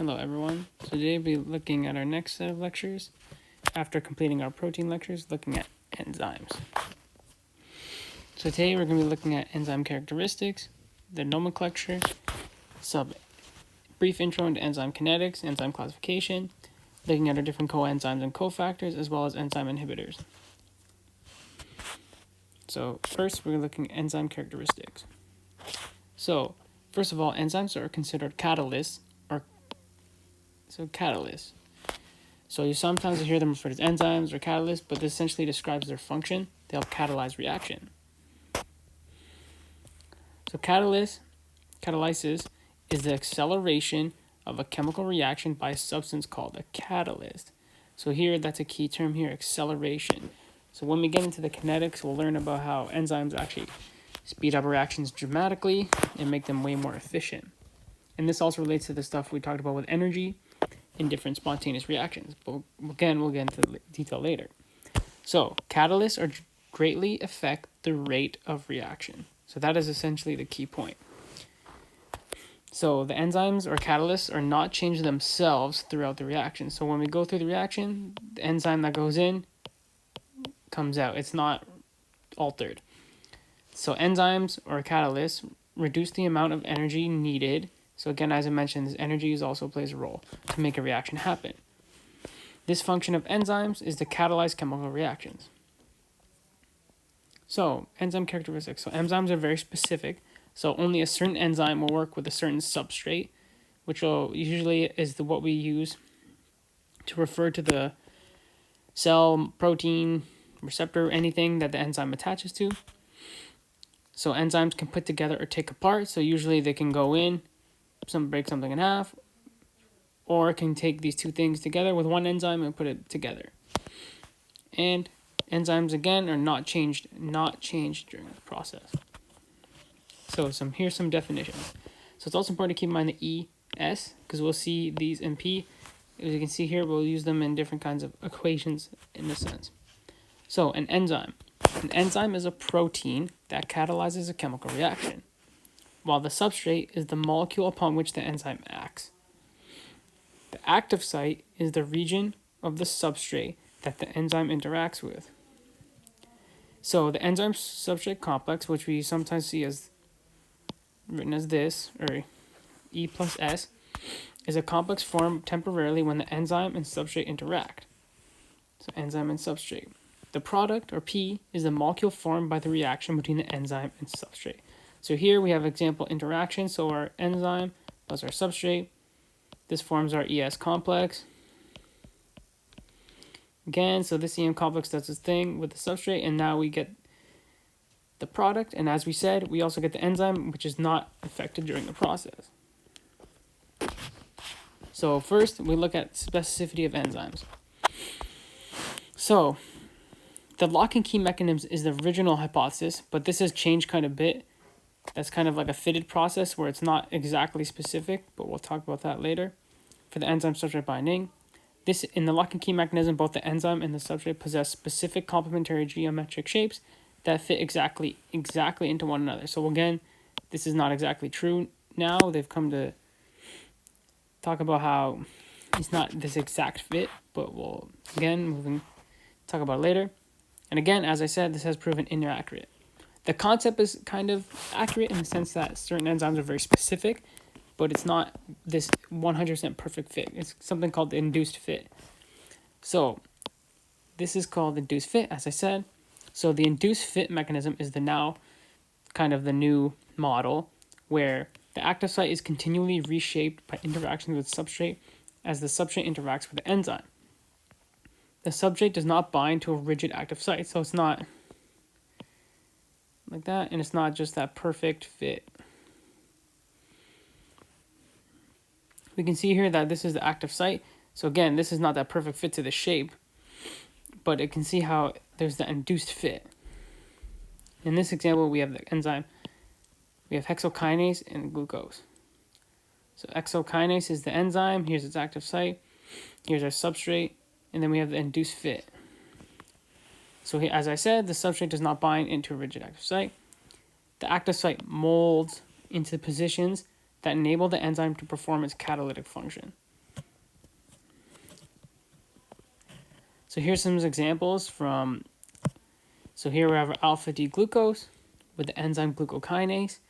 Hello everyone. Today we'll be looking at our next set of lectures after completing our protein lectures, looking at enzymes. So today we're going to be looking at enzyme characteristics, their nomenclature, brief intro into enzyme kinetics, enzyme classification, looking at our different coenzymes and cofactors, as well as enzyme inhibitors. So first we're looking at enzyme characteristics. So first of all, enzymes are considered catalysts. So you sometimes hear them referred as enzymes or catalysts, but this essentially describes their function. They help catalyze reaction. So catalysis is the acceleration of a chemical reaction by a substance called a catalyst. So here, that's a key term here, acceleration. So when we get into the kinetics, we'll learn about how enzymes actually speed up reactions dramatically and make them way more efficient. And this also relates to the stuff we talked about with energy in different spontaneous reactions. But again, we'll get into detail later. So catalysts greatly affect the rate of reaction. So that is essentially the key point. So the enzymes or catalysts are not changed themselves throughout the reaction. So when we go through the reaction, the enzyme that goes in comes out. It's not altered. So enzymes or catalysts reduce the amount of energy needed. So again, as I mentioned, this energy also plays a role to make a reaction happen. This function of enzymes is to catalyze chemical reactions. So enzyme characteristics. So enzymes are very specific. So only a certain enzyme will work with a certain substrate, which usually is what we use to refer to the cell, protein, receptor, anything that the enzyme attaches to. So enzymes can put together or take apart. So usually they can go in, break something in half, or can take these two things together with one enzyme and put it together. And enzymes again are not changed during the process. So here's some definitions. So it's also important to keep in mind the ES, because we'll see these in P. As you can see here, we'll use them in different kinds of equations in this sense. So an enzyme. An enzyme is a protein that catalyzes a chemical reaction, while the substrate is the molecule upon which the enzyme acts. The active site is the region of the substrate that the enzyme interacts with. So the enzyme substrate complex, which we sometimes see as written as this, or E plus S, is a complex formed temporarily when the enzyme and substrate interact. So enzyme and substrate. The product, or P, is the molecule formed by the reaction between the enzyme and substrate. So here we have example interaction. So our enzyme plus our substrate. This forms our ES complex. Again, so this EM complex does its thing with the substrate, and now we get the product. And as we said, we also get the enzyme, which is not affected during the process. So first, we look at specificity of enzymes. So the lock and key mechanism is the original hypothesis, but this has changed quite a bit. That's kind of like a fitted process where it's not exactly specific, but we'll talk about that later. For the enzyme substrate binding, in the lock and key mechanism, both the enzyme and the substrate possess specific complementary geometric shapes that fit exactly into one another. So again, this is not exactly true now. They've come to talk about how it's not this exact fit, but we'll again talk about it later. And again, as I said, this has proven inaccurate. The concept is kind of accurate in the sense that certain enzymes are very specific, but it's not this 100% perfect fit. It's something called the induced fit. So this is called induced fit, as I said. So the induced fit mechanism is the new model where the active site is continually reshaped by interactions with substrate as the substrate interacts with the enzyme. The substrate does not bind to a rigid active site, so it's not like that, and it's not just that perfect fit. We can see here that this is the active site. So again, this is not that perfect fit to the shape, but it can see how there's the induced fit. In this example, we have the enzyme. We have hexokinase and glucose. So hexokinase is the enzyme. Here's its active site. Here's our substrate. And then we have the induced fit. So here, as I said, the substrate does not bind into a rigid active site. The active site molds into positions that enable the enzyme to perform its catalytic function. So here's some examples from, so here we have our alpha-D glucose with the enzyme glucokinase,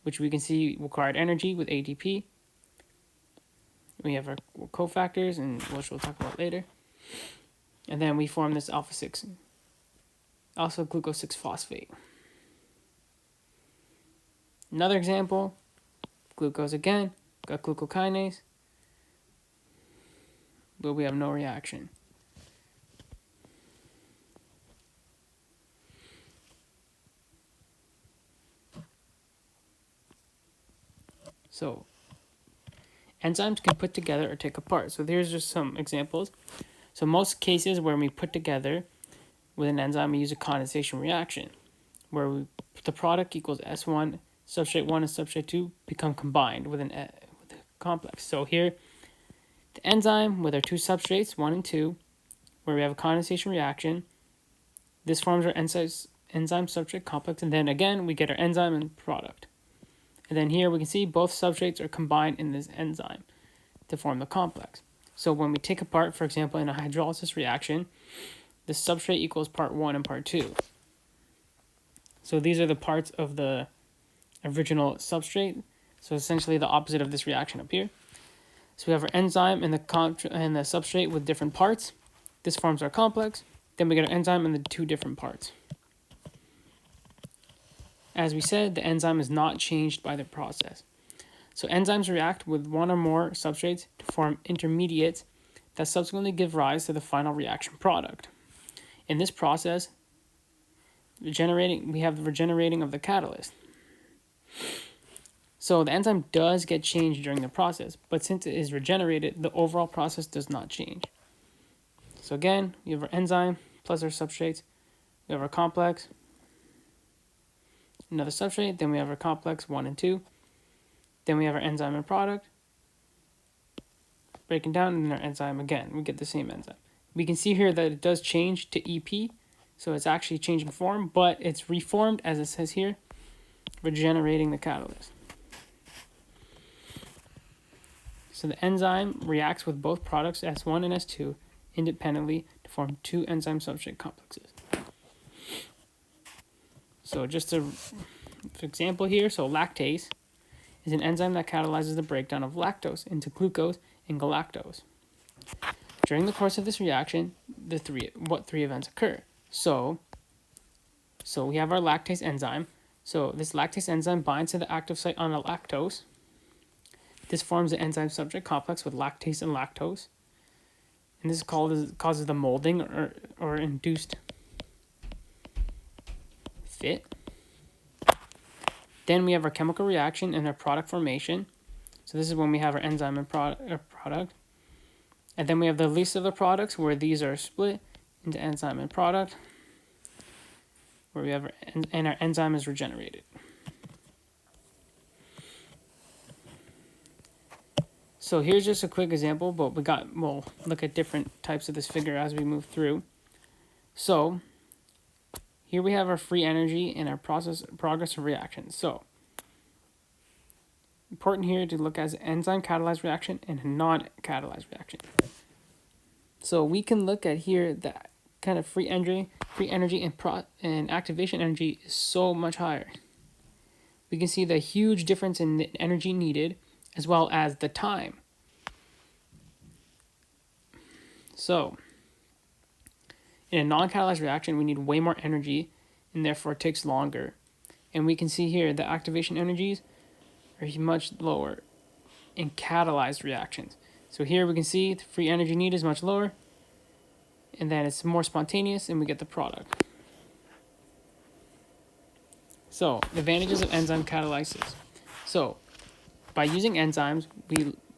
which we can see required energy with ATP. We have our cofactors, and which we'll talk about later. And then we form this alpha-6, also glucose-6-phosphate. Another example, glucose again, got glucokinase, but we have no reaction. So enzymes can put together or take apart. So here's just some examples. So most cases where we put together with an enzyme, we use a condensation reaction, where the product equals S1, substrate 1 and substrate 2 become combined with a complex. So here, the enzyme with our two substrates, 1 and 2, where we have a condensation reaction, this forms our enzyme substrate complex, and then again, we get our enzyme and product. And then here we can see both substrates are combined in this enzyme to form the complex. So when we take apart, for example, in a hydrolysis reaction, the substrate equals part 1 and part 2. So these are the parts of the original substrate. So essentially the opposite of this reaction up here. So we have our enzyme and the substrate with different parts. This forms our complex. Then we get our enzyme and the two different parts. As we said, the enzyme is not changed by the process. So enzymes react with one or more substrates to form intermediates that subsequently give rise to the final reaction product. In this process, we have the regenerating of the catalyst. So the enzyme does get changed during the process, but since it is regenerated, the overall process does not change. So again, we have our enzyme plus our substrates. We have our complex, another substrate, then we have our complex 1 and 2. Then we have our enzyme and product, breaking down, and our enzyme again. We get the same enzyme. We can see here that it does change to EP, so it's actually changing form, but it's reformed, as it says here, regenerating the catalyst. So the enzyme reacts with both products S1 and S2 independently to form two enzyme substrate complexes. So just an example here, so lactase is an enzyme that catalyzes the breakdown of lactose into glucose and galactose. During the course of this reaction, what three events occur? So we have our lactase enzyme. So this lactase enzyme binds to the active site on a lactose. This forms the enzyme substrate complex with lactase and lactose. And this causes the molding or induced fit. Then we have our chemical reaction and our product formation. So this is when we have our enzyme and product. And then we have the release of the products, where these are split into enzyme and product, where we have our enzyme is regenerated. So here's just a quick example, but we'll look at different types of this figure as we move through. So here we have our free energy and our progress of reaction. So important here to look at enzyme catalyzed reaction and a non-catalyzed reaction. So we can look at here that kind of free energy and activation energy is so much higher. We can see the huge difference in the energy needed as well as the time. So in a non-catalyzed reaction, we need way more energy, and therefore it takes longer. And we can see here the activation energies are much lower in catalyzed reactions. So here we can see the free energy need is much lower, and then it's more spontaneous, and we get the product. So the advantages of enzyme catalysis. So by using enzymes,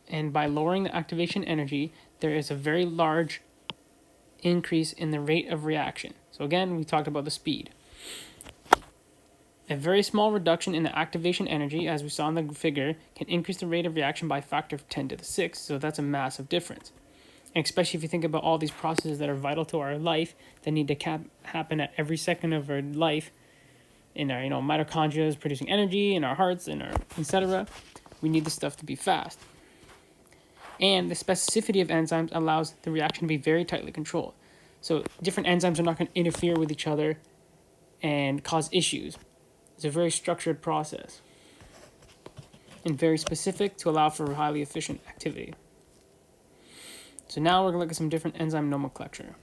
and by lowering the activation energy, there is a very large increase in the rate of reaction. So again, we talked about the speed. A very small reduction in the activation energy, as we saw in the figure, can increase the rate of reaction by a factor of 10 to the 6. So that's a massive difference. And especially if you think about all these processes that are vital to our life that need to happen at every second of our life. In our mitochondria is producing energy, in our hearts, in our etc. We need this stuff to be fast. And the specificity of enzymes allows the reaction to be very tightly controlled. So different enzymes are not going to interfere with each other and cause issues. It's a very structured process and very specific to allow for highly efficient activity. So now we're going to look at some different enzyme nomenclature.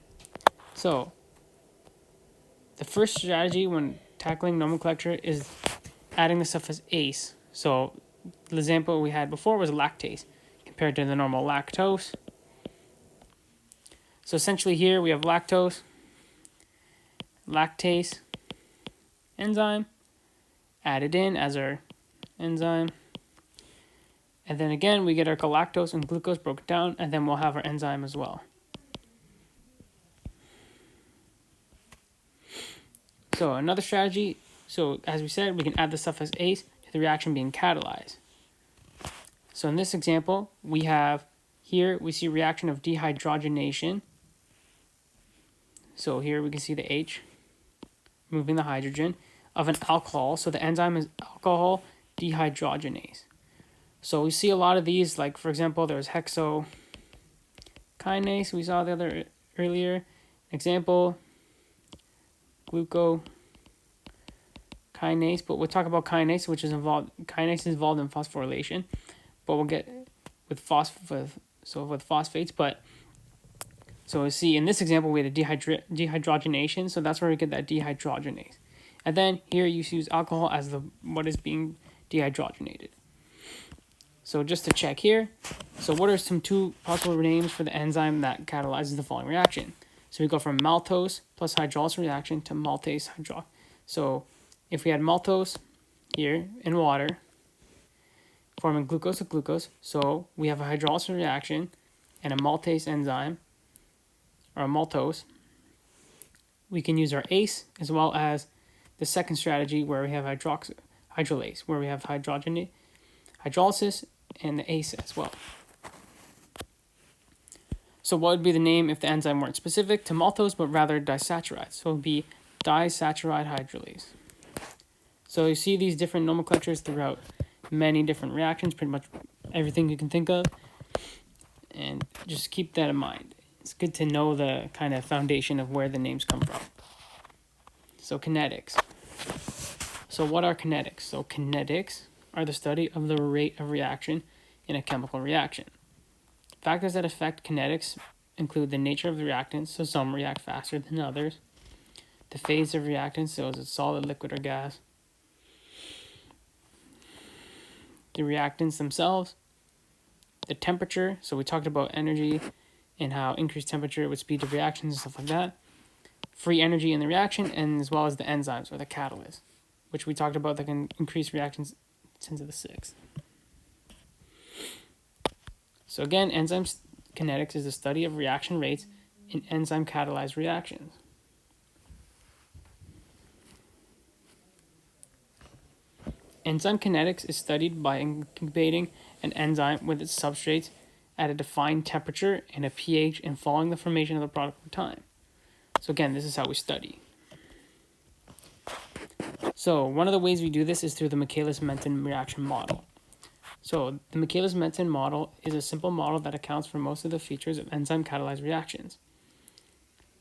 So the first strategy when tackling nomenclature is adding the stuff as ACE. So the example we had before was lactase compared to the normal lactose. So essentially here we have lactose, lactase enzyme added in as our enzyme. And then again, we get our galactose and glucose broken down, and then we'll have our enzyme as well. So another strategy, so as we said, we can add the stuff as ACE to the reaction being catalyzed. So in this example, we have here, we see reaction of dehydrogenation. So here we can see the H, moving the hydrogen, of an alcohol. So the enzyme is alcohol dehydrogenase. So we see a lot of these, like for example, there's hexokinase, we saw the other earlier. Example, glucokinase, but we'll talk about kinase, which is involved in phosphorylation, but we'll get with phosphates. But so we see in this example we had a dehydrogenation, so that's where we get that dehydrogenase. And then here you use alcohol as what is being dehydrogenated. So just to check here, so what are some two possible names for the enzyme that catalyzes the following reaction? So we go from maltose plus hydrolysis reaction to maltase hydrolysis. So if we had maltose here in water, forming glucose to glucose, so we have a hydrolysis reaction and a maltase enzyme, or a maltose. We can use our ACE as well as the second strategy where we have hydrolase, where we have hydrolysis and the ACE as well. So what would be the name if the enzyme weren't specific to maltose but rather disaccharide? So it would be disaccharide hydrolase. So you see these different nomenclatures throughout many different reactions, pretty much everything you can think of. And just keep that in mind. It's good to know the kind of foundation of where the names come from. So kinetics. So what are kinetics? So kinetics are the study of the rate of reaction in a chemical reaction. Factors that affect kinetics include the nature of the reactants, so some react faster than others, the phase of reactants, so is it solid, liquid, or gas, the reactants themselves, the temperature, so we talked about energy and how increased temperature would speed the reactions and stuff like that, free energy in the reaction, and as well as the enzymes or the catalysts, which we talked about that can increase reactions 10 to the 6th. So again, enzyme kinetics is the study of reaction rates in enzyme catalyzed reactions. Enzyme kinetics is studied by incubating an enzyme with its substrates at a defined temperature and a pH and following the formation of the product over time. So again, this is how we study. So one of the ways we do this is through the Michaelis-Menten reaction model. So the Michaelis-Menten model is a simple model that accounts for most of the features of enzyme catalyzed reactions.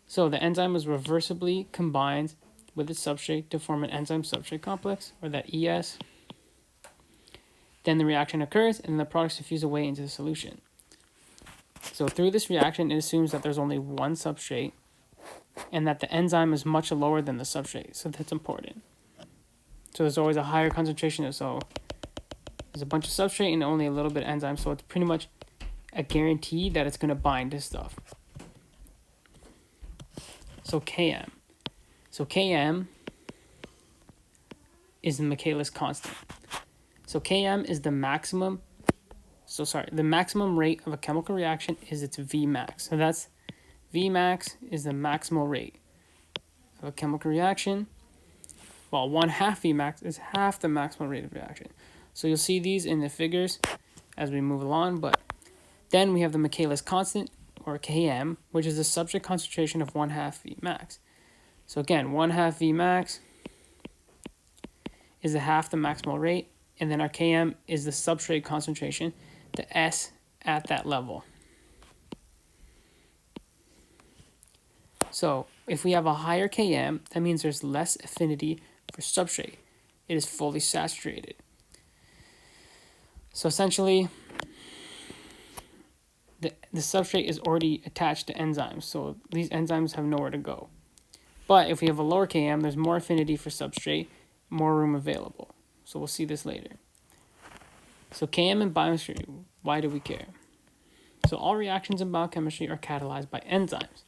So the enzyme is reversibly combined with its substrate to form an enzyme substrate complex, or that ES. Then the reaction occurs and the products diffuse away into the solution. So through this reaction, it assumes that there's only one substrate and that the enzyme is much lower than the substrate. So that's important. So there's always a higher concentration. So there's a bunch of substrate and only a little bit of enzyme. So it's pretty much a guarantee that it's going to bind to stuff. So Km. So Km is the Michaelis constant. So Km is the maximum. The maximum rate of a chemical reaction is its Vmax. So that's Vmax is the maximal rate of a chemical reaction. Well, 1/2 Vmax is half the maximal rate of reaction. So you'll see these in the figures as we move along. But then we have the Michaelis constant, or Km, which is the substrate concentration of 1/2 Vmax. So again, 1/2 Vmax is half the maximal rate, and then our Km is the substrate concentration, the S at that level. So if we have a higher Km, that means there's less affinity for substrate. It is fully saturated. So essentially, the substrate is already attached to enzymes, so these enzymes have nowhere to go. But if we have a lower Km, there's more affinity for substrate, more room available. So we'll see this later. So Km in biochemistry, why do we care? So all reactions in biochemistry are catalyzed by enzymes.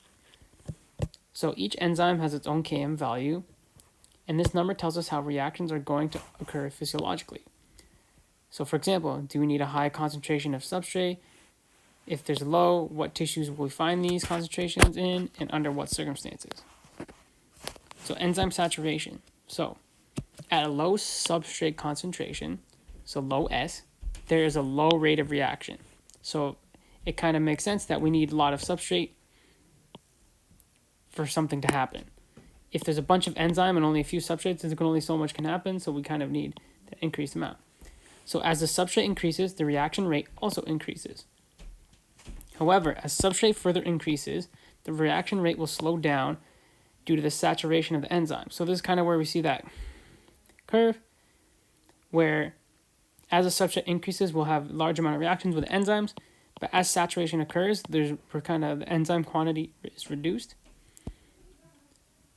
So each enzyme has its own Km value, and this number tells us how reactions are going to occur physiologically. So for example, do we need a high concentration of substrate? If there's low, what tissues will we find these concentrations in, and under what circumstances? So enzyme saturation. So at a low substrate concentration, so low S, there is a low rate of reaction. So it kind of makes sense that we need a lot of substrate for something to happen. If there's a bunch of enzyme and only a few substrates, there's only so much can happen, so we kind of need the increased amount. So as the substrate increases, the reaction rate also increases. However, as substrate further increases, the reaction rate will slow down due to the saturation of the enzyme. So this is kind of where we see that curve, where as the substrate increases, we'll have large amount of reactions with enzymes, but as saturation occurs, the enzyme quantity is reduced.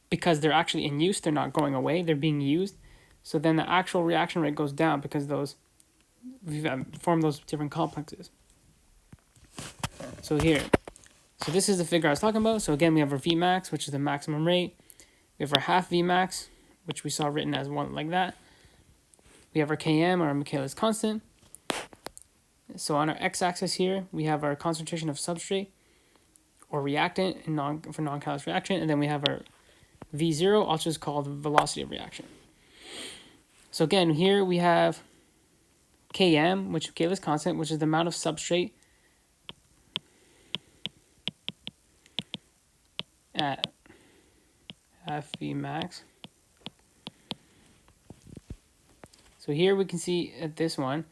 Because they're actually in use, they're not going away, they're being used. So then the actual reaction rate goes down because we've formed those different complexes. So this is the figure I was talking about. So again, we have our Vmax, which is the maximum rate. We have our half Vmax, which we saw written as one like that. We have our Km, or Michaelis constant. So on our x-axis here, we have our concentration of substrate or reactant for non-catalyzed reaction, and then we have our V0, also is called velocity of reaction. So again, here we have Km, which is Michaelis constant, which is the amount of substrate at half Vmax. So here we can see that this one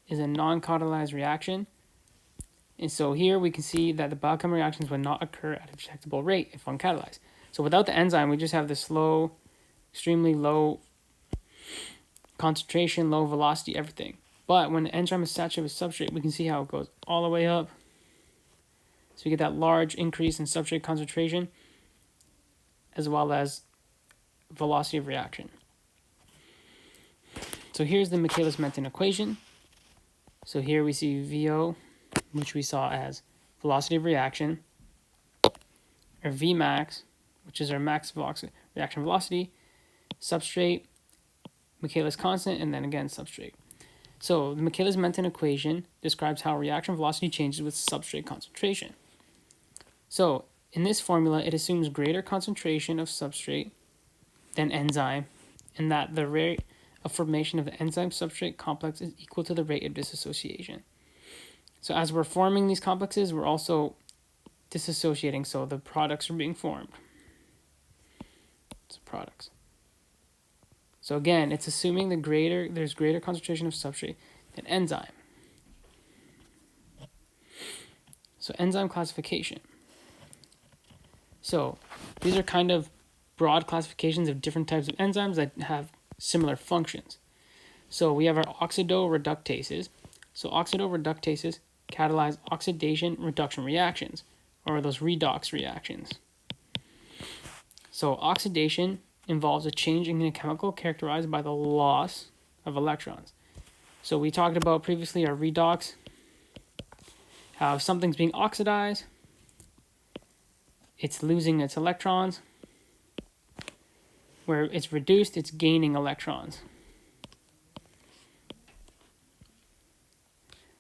is a non-catalyzed reaction. And so here we can see that the biochemical reactions would not occur at a detectable rate if uncatalyzed. So without the enzyme, we just have this low, extremely low concentration, low velocity, everything. But when the enzyme is saturated with substrate, we can see how it goes all the way up. So we get that large increase in substrate concentration, as well as velocity of reaction. So here's the Michaelis-Menten equation. So here we see VO, which we saw as velocity of reaction, or Vmax, which is our max reaction velocity, substrate, Michaelis constant, and then again substrate. So the Michaelis-Menten equation describes how reaction velocity changes with substrate concentration. So in this formula, it assumes greater concentration of substrate than enzyme, and that the rate of formation of the enzyme-substrate complex is equal to the rate of dissociation. So as we're forming these complexes, we're also disassociating, so the products are being formed. It's products. So again, it's assuming there's greater concentration of substrate than enzyme. So enzyme classification. So these are kind of broad classifications of different types of enzymes that have similar functions. So we have our oxidoreductases. So oxidoreductases catalyze oxidation reduction reactions, or those redox reactions. So oxidation involves a change in a chemical characterized by the loss of electrons. So we talked about previously our redox, how if something's being oxidized, it's losing its electrons. Where it's reduced, it's gaining electrons.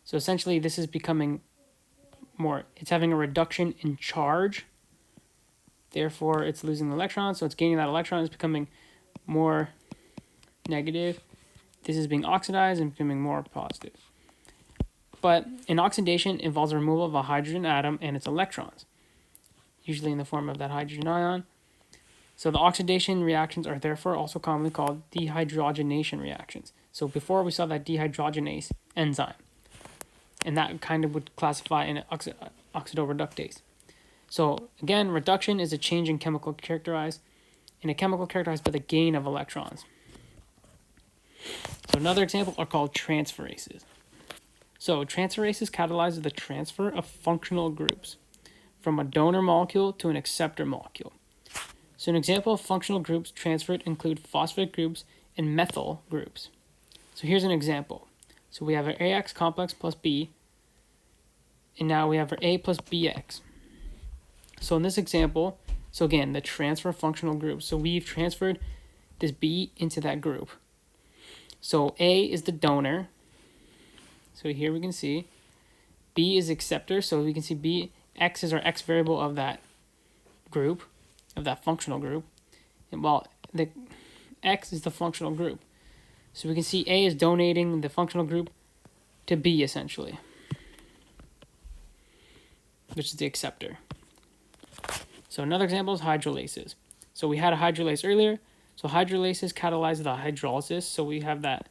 So essentially, this is becoming it's having a reduction in charge. Therefore, it's losing the electrons, so it's gaining that electron. It's becoming more negative. This is being oxidized and becoming more positive. But an oxidation involves the removal of a hydrogen atom and its electrons, usually in the form of that hydrogen ion. So the oxidation reactions are therefore also commonly called dehydrogenation reactions. So before we saw that dehydrogenase enzyme, and that kind of would classify in an oxidoreductase. So again, reduction is a change in a chemical characterized by the gain of electrons. So another example are called transferases. So transferases catalyze the transfer of functional groups from a donor molecule to an acceptor molecule. So an example of functional groups transferred include phosphate groups and methyl groups. So here's an example. So we have our AX complex plus B, and now we have our A plus BX. So in this example, so again, the transfer of functional groups. So we've transferred this B into that group. So A is the donor. So here we can see B is acceptor. So we can see B, X is our X variable of that group, of that functional group. And while the X is the functional group. So we can see A is donating the functional group to B essentially, which is the acceptor. So another example is hydrolases. So we had a hydrolase earlier. So hydrolases catalyze the hydrolysis. So we have that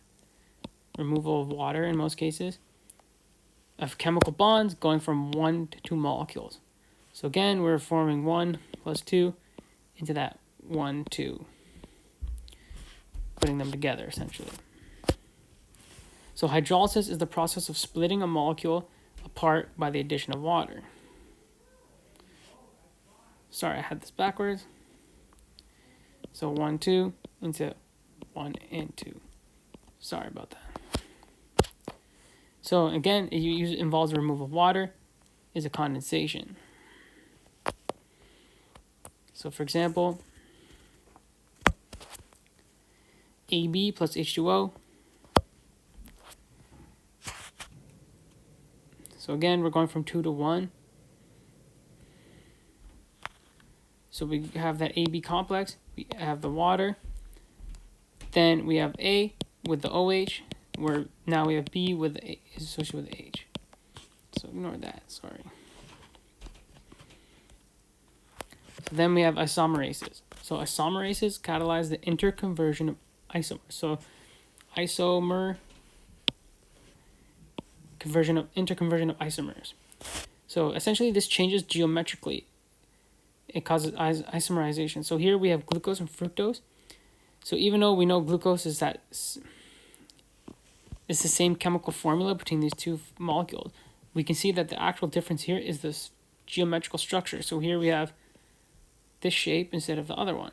removal of water in most cases of chemical bonds going from 1 to 2 molecules. So again, we're forming 1 plus 2 into that 1, 2, putting them together essentially. So hydrolysis is the process of splitting a molecule apart by the addition of water. Sorry, I had this backwards. So 1, 2 into 1 and 2. Sorry about that. So again, it involves the removal of water, is a condensation. So for example, AB plus H2O. So again, we're going from 2 to 1. So we have that AB complex, we have the water, then we have A with the OH, where now we have B with the A, is associated with H. So ignore that, sorry. So then we have isomerases. So isomerases catalyze the interconversion of isomers. So interconversion of isomers. So essentially this changes geometrically. It causes isomerization. So here we have glucose and fructose. So even though we know glucose is it's the same chemical formula between these two molecules, we can see that the actual difference here is this geometrical structure. So here we have this shape instead of the other one.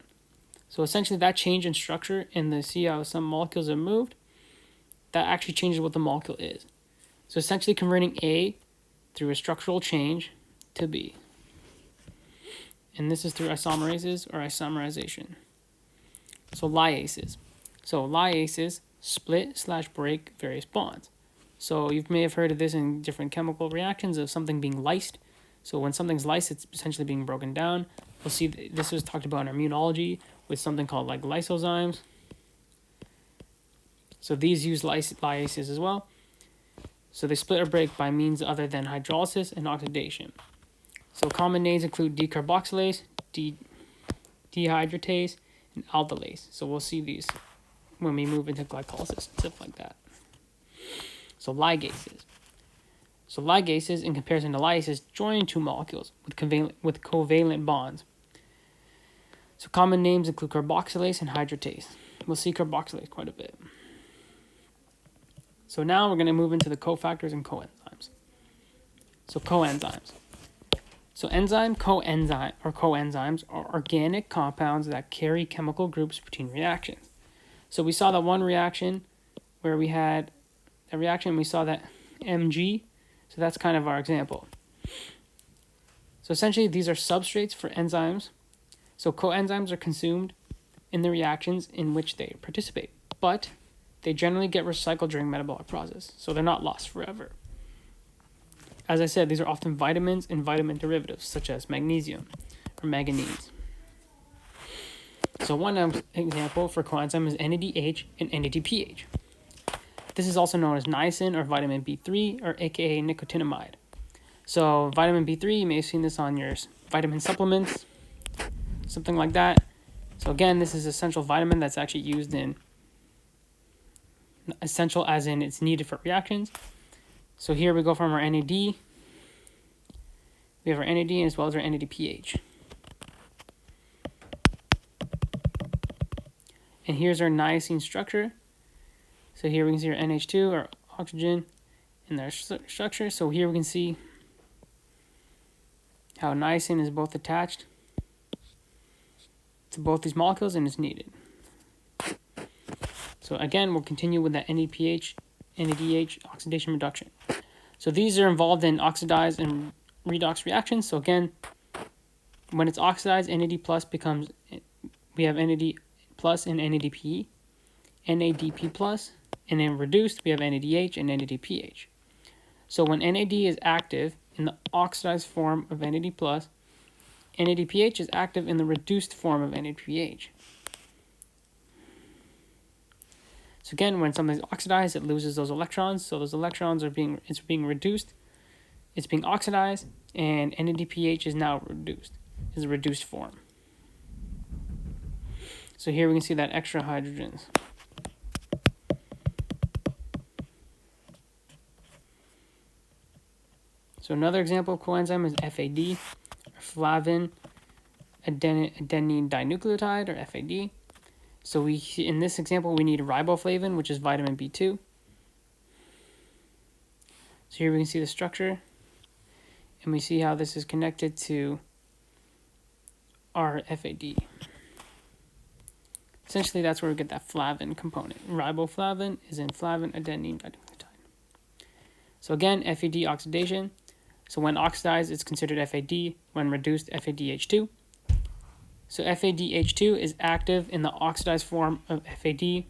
So essentially that change in structure, and see how some molecules are moved, that actually changes what the molecule is. So essentially converting A through a structural change to B. And this is through isomerases or isomerization. So lyases. So lyases split/break various bonds. So you may have heard of this in different chemical reactions of something being lysed. So when something's lysed, it's essentially being broken down. We'll see this was talked about in immunology with something called like lysozymes. So these use lyases as well. So they split or break by means other than hydrolysis and oxidation. So common names include decarboxylase, dehydratase, and aldolase. So we'll see these when we move into glycolysis and stuff like that. So ligases. So ligases, in comparison to lyases, join two molecules with covalent bonds. So common names include carboxylase and hydratase. We'll see carboxylase quite a bit. So now we're going to move into the cofactors and coenzymes. So coenzymes. So coenzymes are organic compounds that carry chemical groups between reactions. So we saw that one reaction where we had a reaction, we saw that Mg, so that's kind of our example. So essentially these are substrates for enzymes. So coenzymes are consumed in the reactions in which they participate, but they generally get recycled during metabolic process, so they're not lost forever. As I said, these are often vitamins and vitamin derivatives, such as magnesium or manganese. So one example for coenzyme is NADH and NADPH. This is also known as niacin or vitamin B3, or aka nicotinamide. So vitamin B3, you may have seen this on your vitamin supplements, something like that. So again, this is essential vitamin that's actually used in, essential as in it's needed for reactions. So here we go from our NAD, We have our NAD as well as our NADPH. And here's our niacin structure. So here we can see our NH2, our oxygen, and their structure. So here we can see how niacin is both attached to both these molecules and is needed. So again, we'll continue with that NADPH, NADH oxidation reduction. So these are involved in oxidized and redox reactions. So again, when it's oxidized, NAD plus becomes, we have NAD plus and NADP, NADP plus, and then reduced, we have NADH and NADPH. So when NAD is active in the oxidized form of NAD plus, NADPH is active in the reduced form of NADPH. So again, when something's oxidized, it loses those electrons. So those electrons it's being reduced, it's being oxidized, and NADPH is now reduced, is a reduced form. So here we can see that extra hydrogens. So another example of coenzyme is FAD, or flavin adenine dinucleotide, or FAD. So in this example, we need riboflavin, which is vitamin B2. So here we can see the structure, and we see how this is connected to our FAD. Essentially, that's where we get that flavin component. Riboflavin is in flavin adenine dinucleotide. So again, FAD oxidation. So when oxidized, it's considered FAD. When reduced, FADH2. So FADH2 is active in the oxidized form of FAD,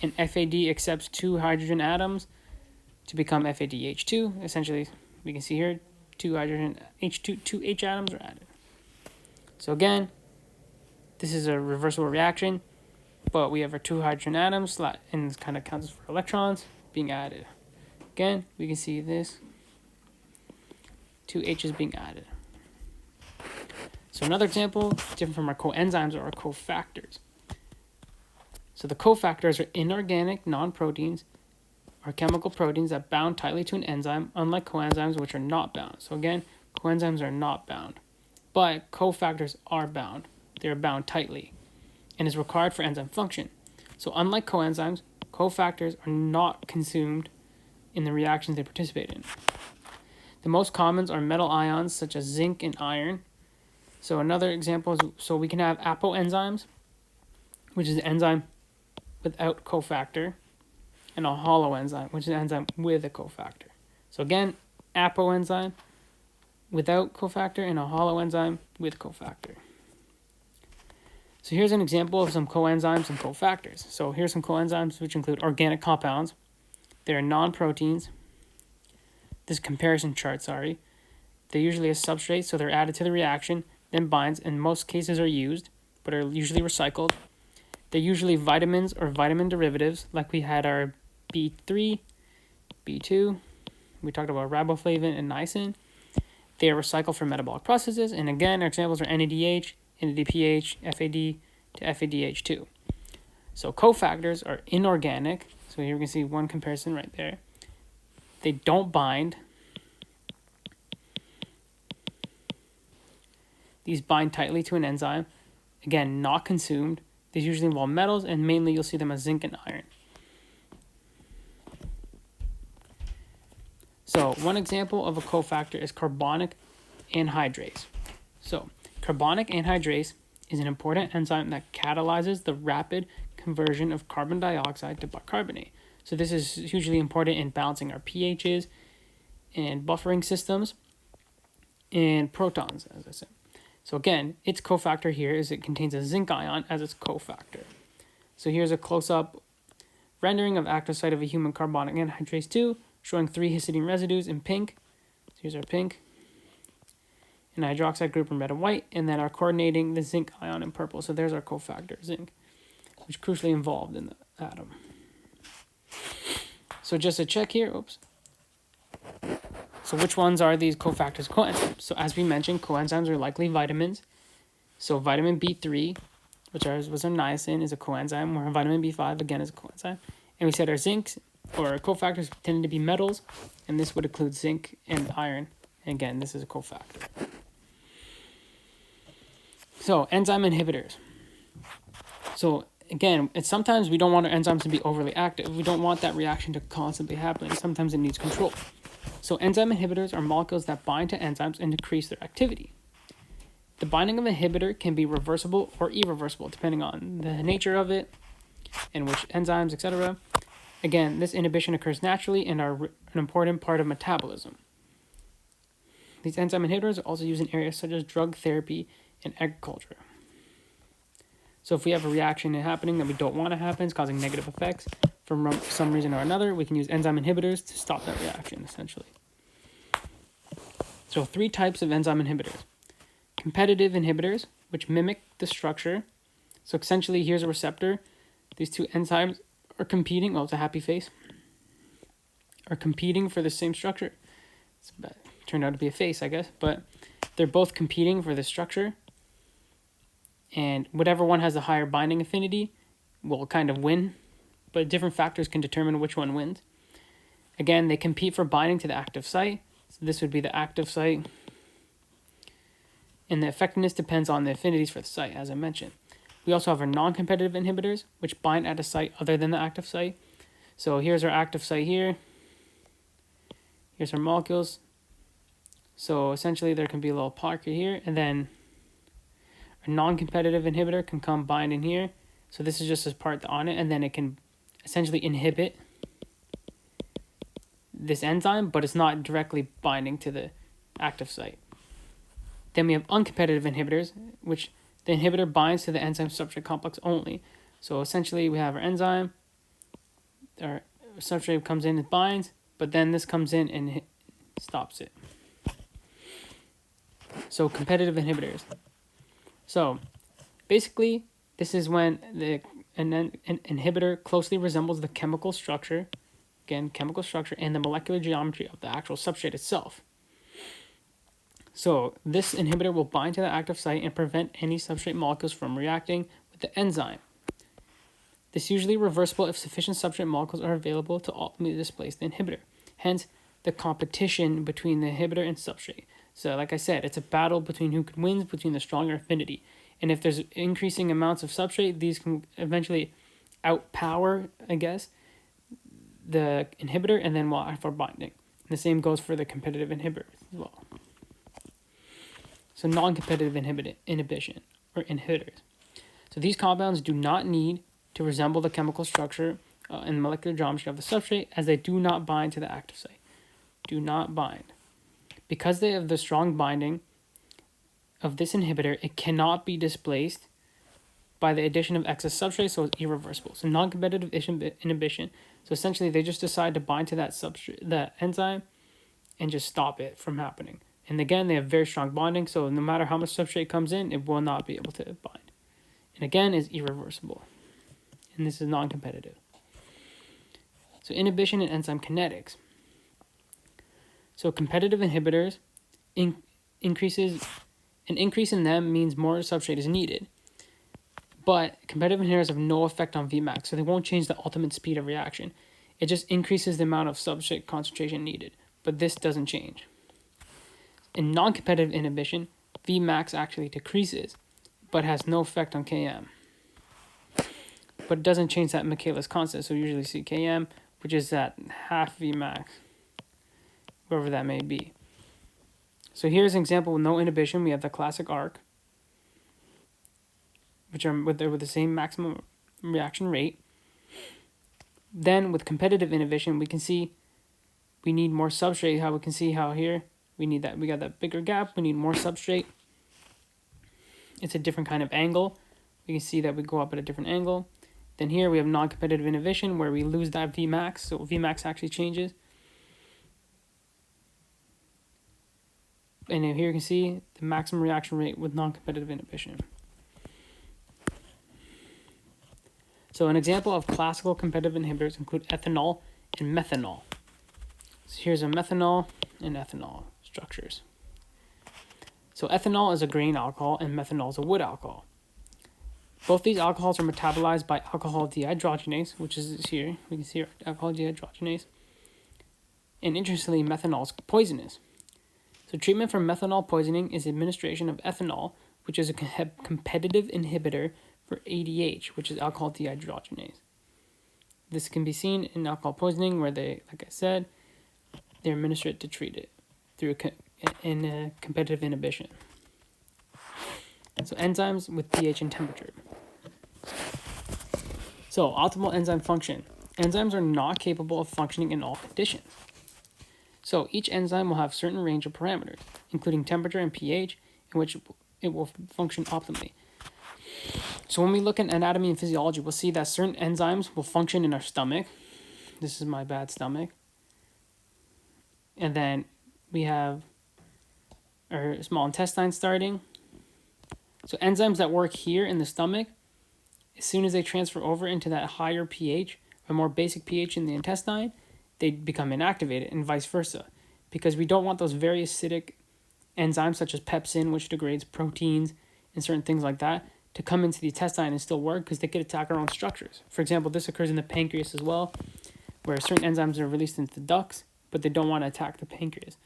and FAD accepts 2 hydrogen atoms to become FADH2. Essentially, we can see here, 2 H atoms are added. So again, this is a reversible reaction, but we have our 2 hydrogen atoms, and this kind of counts for electrons being added. Again, we can see this, 2 H's being added. So another example, different from our coenzymes, are our cofactors. So the cofactors are inorganic non-proteins, or chemical proteins that bound tightly to an enzyme, unlike coenzymes, which are not bound. So again, coenzymes are not bound, but cofactors are bound. They are bound tightly, and is required for enzyme function. So unlike coenzymes, cofactors are not consumed in the reactions they participate in. The most commons are metal ions such as zinc and iron. So another example is, so we can have apoenzymes, which is an enzyme without cofactor, and a holoenzyme, which is an enzyme with a cofactor. So again, apoenzyme without cofactor and a holoenzyme with cofactor. So here's an example of some coenzymes and cofactors. So here's some coenzymes which include organic compounds. They are non-proteins. This comparison chart, They're usually a substrate, so they're added to the reaction, then binds, in most cases are used, but are usually recycled. They're usually vitamins or vitamin derivatives, like we had our B3, B2. We talked about riboflavin and niacin. They are recycled for metabolic processes, and again, our examples are NADH, NADPH, FAD to FADH2. So cofactors are inorganic. So here we can see one comparison right there. They don't bind. These bind tightly to an enzyme. Again, not consumed. These usually involve metals, and mainly you'll see them as zinc and iron. So one example of a cofactor is carbonic anhydrase. So carbonic anhydrase is an important enzyme that catalyzes the rapid conversion of carbon dioxide to bicarbonate. So this is hugely important in balancing our pHs and buffering systems and protons, as I said. So again, its cofactor here is it contains a zinc ion as its cofactor. So here's a close-up rendering of active site of a human carbonic anhydrase 2, showing 3 histidine residues in pink. So here's our pink. And a hydroxide group in red and white, and then our coordinating the zinc ion in purple. So there's our cofactor, zinc, which is crucially involved in the atom. So just a check here, So which ones are these cofactors coenzymes? So as we mentioned, coenzymes are likely vitamins. So vitamin B3, which was our niacin, is a coenzyme, where vitamin B5, again, is a coenzyme. And we said our zincs, or our cofactors, tended to be metals, and this would include zinc and iron, And again, this is a cofactor. So enzyme inhibitors. So again, it's sometimes we don't want our enzymes to be overly active. We don't want that reaction to constantly happening. Sometimes it needs control. So enzyme inhibitors are molecules that bind to enzymes and decrease their activity. The binding of an inhibitor can be reversible or irreversible depending on the nature of it and which enzymes, etc. Again, this inhibition occurs naturally and are an important part of metabolism. These enzyme inhibitors are also used in areas such as drug therapy and agriculture. So if we have a reaction happening that we don't want to happen, it's causing negative effects for some reason or another, we can use enzyme inhibitors to stop that reaction, essentially. So 3 types of enzyme inhibitors. Competitive inhibitors, which mimic the structure. So essentially, here's a receptor. These 2 enzymes are competing. Well, it's a happy face. Are competing for the same structure. It turned out to be a face, I guess. But they're both competing for the structure. And whatever one has a higher binding affinity will kind of win. But different factors can determine which one wins. Again, they compete for binding to the active site. So this would be the active site. And the effectiveness depends on the affinities for the site, as I mentioned. We also have our non-competitive inhibitors, which bind at a site other than the active site. So here's our active site here. Here's our molecules. So essentially there can be a little pocket here, and then a non-competitive inhibitor can come bind in here. So this is just a part on it, and then it can essentially inhibit this enzyme, but it's not directly binding to the active site. Then we have uncompetitive inhibitors, which the inhibitor binds to the enzyme substrate complex only. So essentially we have our enzyme, our substrate comes in and binds, but then this comes in and stops it. So competitive inhibitors. So basically this is when an inhibitor closely resembles the chemical structure, again chemical structure, and the molecular geometry of the actual substrate itself. So this inhibitor will bind to the active site and prevent any substrate molecules from reacting with the enzyme. This is usually reversible if sufficient substrate molecules are available to ultimately displace the inhibitor. Hence, the competition between the inhibitor and substrate. So like I said, it's a battle between who wins between the stronger affinity. And if there's increasing amounts of substrate, these can eventually outpower, I guess, the inhibitor and then for binding. And the same goes for the competitive inhibitors as well. So non-competitive inhibition, or inhibitors. So these compounds do not need to resemble the chemical structure and molecular geometry of the substrate, as they do not bind to the active site. Do not bind. Because they have the strong binding of this inhibitor, it cannot be displaced by the addition of excess substrate, so it's irreversible. So non-competitive inhibition. So essentially they just decide to bind to that substrate, that enzyme, and just stop it from happening. And again, they have very strong bonding, so no matter how much substrate comes in, it will not be able to bind. And again, is irreversible. And this is non-competitive. So inhibition and enzyme kinetics. So competitive inhibitors, an increase in them means more substrate is needed. But competitive inhibitors have no effect on Vmax, so they won't change the ultimate speed of reaction. It just increases the amount of substrate concentration needed, but this doesn't change. In non-competitive inhibition, Vmax actually decreases, but has no effect on Km. But it doesn't change that Michaelis constant, so we usually see Km, which is at half Vmax, wherever that may be. So here's an example with no inhibition. We have the classic arc, which are with the same maximum reaction rate. Then with competitive inhibition, we can see we need more substrate. How we can see how here we got that bigger gap. We need more substrate. It's a different kind of angle. We can see that we go up at a different angle. Then here we have non-competitive inhibition where we lose that Vmax. So Vmax actually changes. And here you can see the maximum reaction rate with non-competitive inhibition. So an example of classical competitive inhibitors include ethanol and methanol. So here's a methanol and ethanol structures. So ethanol is a grain alcohol and methanol is a wood alcohol. Both these alcohols are metabolized by alcohol dehydrogenase, which is here. We can see here, alcohol dehydrogenase. And interestingly, methanol is poisonous. So treatment for methanol poisoning is administration of ethanol, which is a competitive inhibitor for ADH, which is alcohol dehydrogenase. This can be seen in alcohol poisoning where they, like I said, they're administered to treat it through competitive inhibition. So enzymes with pH and temperature. So optimal enzyme function. Enzymes are not capable of functioning in all conditions. So each enzyme will have a certain range of parameters, including temperature and pH, in which it will function optimally. So when we look at anatomy and physiology, we'll see that certain enzymes will function in our stomach. This is my bad stomach. And then we have our small intestine starting. So enzymes that work here in the stomach, as soon as they transfer over into that higher pH, or more basic pH in the intestine, they become inactivated, and vice versa. Because we don't want those very acidic enzymes such as pepsin, which degrades proteins and certain things like that, to come into the intestine and still work because they could attack our own structures. For example, this occurs in the pancreas as well, where certain enzymes are released into the ducts, but they don't want to attack the pancreas.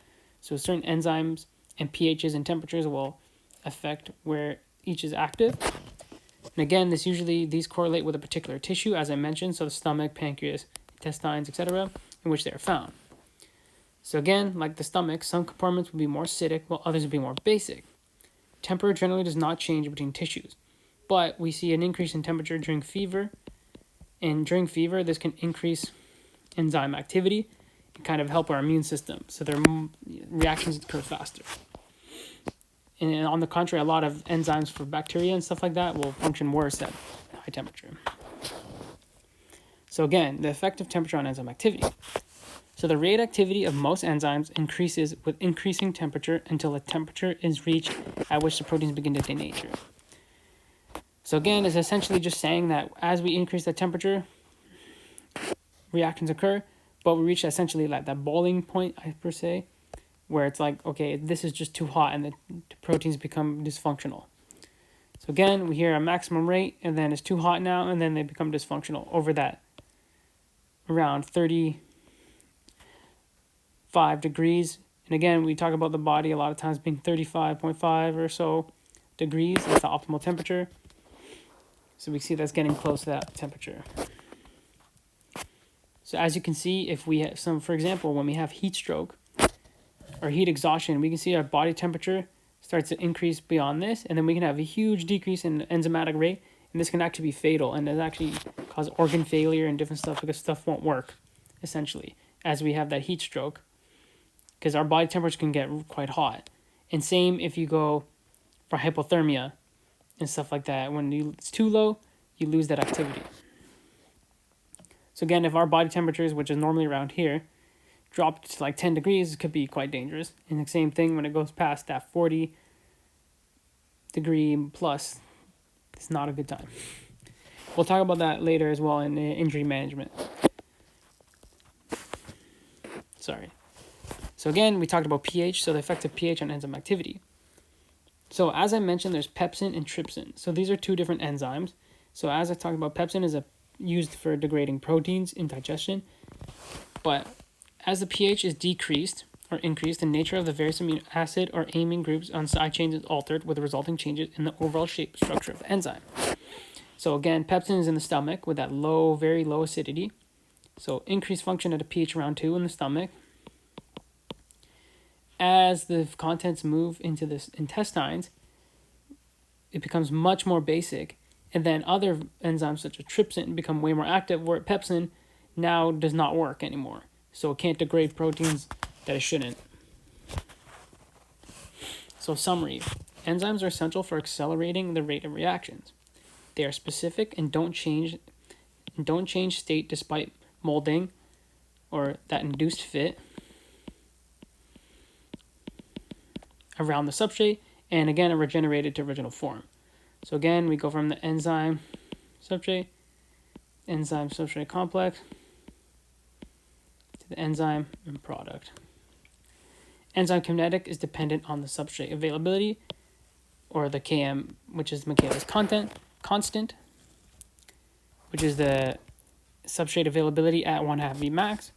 So certain enzymes and pHs and temperatures will affect where each is active. And again, these correlate with a particular tissue, as I mentioned, so the stomach, pancreas, intestines, etc., in which they are found. So again, like the stomach, some compartments will be more acidic while others will be more basic. Temperature generally does not change between tissues, but we see an increase in temperature during fever, and during fever, this can increase enzyme activity and kind of help our immune system, so their reactions occur faster. And on the contrary, a lot of enzymes for bacteria and stuff like that will function worse at high temperature. So again, the effect of temperature on enzyme activity. So the rate activity of most enzymes increases with increasing temperature until a temperature is reached at which the proteins begin to denature. So again, it's essentially just saying that as we increase the temperature, reactions occur, but we reach essentially like that boiling point, per se, where it's like, okay, this is just too hot and the proteins become dysfunctional. So again, we hear a maximum rate, and then it's too hot now, and then they become dysfunctional over that around 35 degrees. And again, we talk about the body a lot of times being 35.5 or so degrees. That's the optimal temperature. So we see that's getting close to that temperature. So as you can see, if we have for example, when we have heat stroke or heat exhaustion, we can see our body temperature starts to increase beyond this, and then we can have a huge decrease in the enzymatic rate, and this can actually be fatal, and it actually cause organ failure and different stuff because stuff won't work, essentially, as we have that heat stroke, because our body temperature can get quite hot. And same if you go for hypothermia and stuff like that. When it's too low, you lose that activity. So again, if our body temperatures, which is normally around here, dropped to like 10 degrees, it could be quite dangerous. And the same thing when it goes past that 40 degree plus, it's not a good time. We'll talk about that later as well in injury management. Sorry. So again, we talked about pH, so the effect of pH on enzyme activity. So as I mentioned, there's pepsin and trypsin. So these are two different enzymes. So as I talked about, pepsin is used for degrading proteins in digestion. But as the pH is decreased or increased, the nature of the various amino acid or amine groups on side chains is altered with the resulting changes in the overall shape structure of the enzyme. So again, pepsin is in the stomach with that low, very low acidity. So increased function at a pH around 2 in the stomach. As the contents move into the intestines, it becomes much more basic. And then other enzymes such as trypsin become way more active, where pepsin now does not work anymore. So it can't degrade proteins that it shouldn't. So summary. Enzymes are essential for accelerating the rate of reactions. They are specific and don't change state despite molding or that induced fit around the substrate, and again are regenerated to original form. So again, we go from the enzyme substrate complex to the enzyme and product. Enzyme kinetic is dependent on the substrate availability, or the Km, which is Michaelis constant, which is the substrate availability at 1/2 Vmax.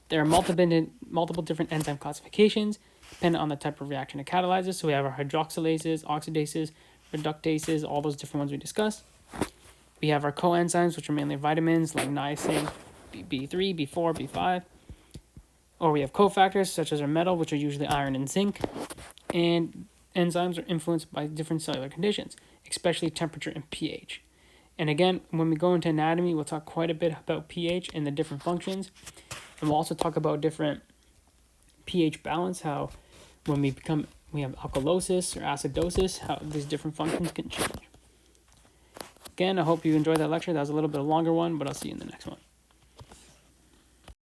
There are multiple different enzyme classifications depending on the type of reaction it catalyzes. So we have our hydroxylases, oxidases, reductases, all those different ones we discussed. We have our coenzymes, which are mainly vitamins like niacin, B3, B4, B5. Or we have cofactors, such as our metal, which are usually iron and zinc. And enzymes are influenced by different cellular conditions, especially temperature and pH. And again, when we go into anatomy, we'll talk quite a bit about pH and the different functions. And we'll also talk about different pH balance, how when we have alkalosis or acidosis, how these different functions can change. Again, I hope you enjoyed that lecture. That was a little bit of a longer one, but I'll see you in the next one.